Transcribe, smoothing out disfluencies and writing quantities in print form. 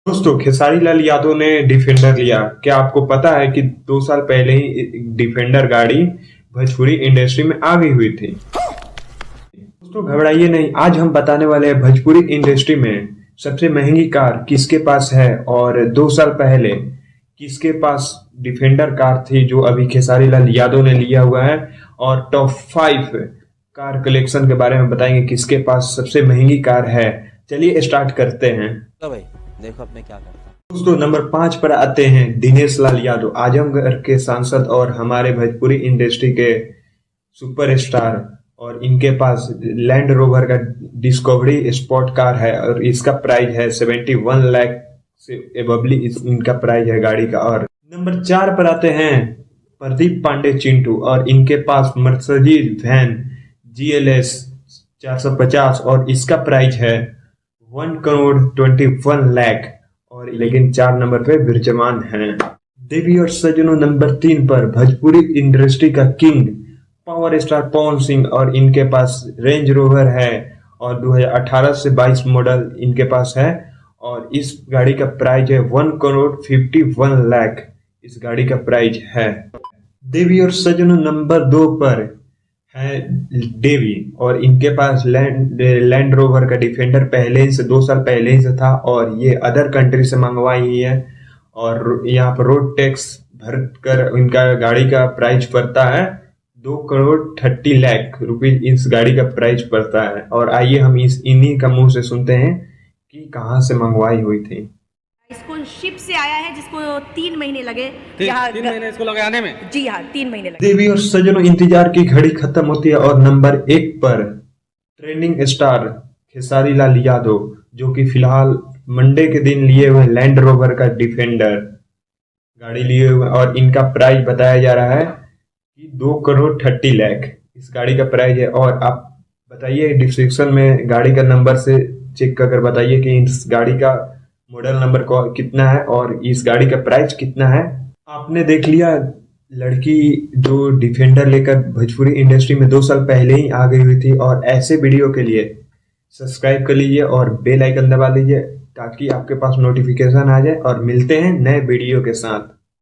दोस्तों, खेसारी लाल यादव ने डिफेंडर लिया। क्या आपको पता है कि 2 साल पहले ही डिफेंडर गाड़ी भोजपुरी इंडस्ट्री में आ गई हुई थी। दोस्तों, घबराइए नहीं, आज हम बताने वाले हैं भोजपुरी इंडस्ट्री में सबसे महंगी कार किसके पास है और 2 साल पहले किसके पास डिफेंडर कार थी जो अभी खेसारी लाल यादव ने लिया हुआ है। और टॉप 5 कार कलेक्शन के बारे में बताएंगे किसके पास सबसे महंगी कार है। चलिए स्टार्ट करते हैं। तो भाई देखो अब मैं क्या करता हूँ। दोस्तों, नंबर 5 पर आते हैं दिनेश लाल यादव, आजमगढ़ के सांसद और हमारे भोजपुरी इंडस्ट्री के सुपरस्टार। और इनके पास लैंड रोवर का डिस्कवरी स्पोर्ट कार है और इसका प्राइस है 71 लाख से एबवली इनका प्राइस है गाड़ी का। और नंबर 4 पर आते हैं प्रदीप पांडे चिंटू और इनके पास मर्सिडीज वैन GLS 450 और इसका प्राइस है 1 करोड़ 21 लाख। और लेकिन 4 नंबर पे विराजमान हैं। देवी और सजनों, नंबर 3 पर भोजपुरी इंडस्ट्री का king power star Pawan Singh और इनके पास रेंज रोवर है और 2018 से 22 मॉडल इनके पास है। और इस गाड़ी का प्राइस है 1 करोड़ 51 लाख इस गाड़ी का प्राइस है। देवी और सजनों, नंबर 2 पर है देवी और इनके पास लैंड रोवर का डिफेंडर पहले ही से 2 साल पहले ही से था और ये अदर कंट्री से मंगवाई हुई है। और यहाँ पर रोड टैक्स भर कर इनका गाड़ी का प्राइस पड़ता है 2 करोड़ 30 लाख रुपए इस गाड़ी का प्राइस पड़ता है। और आइए हम इन्हीं का मुंह से सुनते हैं कि कहाँ से मंगवाई हुई थी। इसको शिप से आया है जिसको 3 महीने लगे। 3 महीने इसको लगे आने में। जी हाँ, 3 महीने लगे। देवी और सजनों, इंतजार की घड़ी खत्म होती है और नंबर 1 पर ट्रेंडिंग स्टार खेसारी लाल यादव जो कि फिलहाल मंडे के दिन लिए हुए लैंड रोवर का डिफेंडर गाड़ी लिए हुए और इनका प्राइस बताया जा रहा है कि 2 करोड़ 30 लाख इस गाड़ी का प्राइस है। और आप बताइए डिस्क्रिप्शन में गाड़ी का नंबर से चेक कर बताइए कि इस गाड़ी का मॉडल नंबर कितना है और इस गाड़ी का प्राइस कितना है। आपने देख लिया लड़की जो डिफेंडर लेकर भोजपुरी इंडस्ट्री में 2 साल पहले ही आ गई हुई थी। और ऐसे वीडियो के लिए सब्सक्राइब कर लीजिए और बेल आइकन दबा लीजिए ताकि आपके पास नोटिफिकेशन आ जाए। और मिलते हैं नए वीडियो के साथ।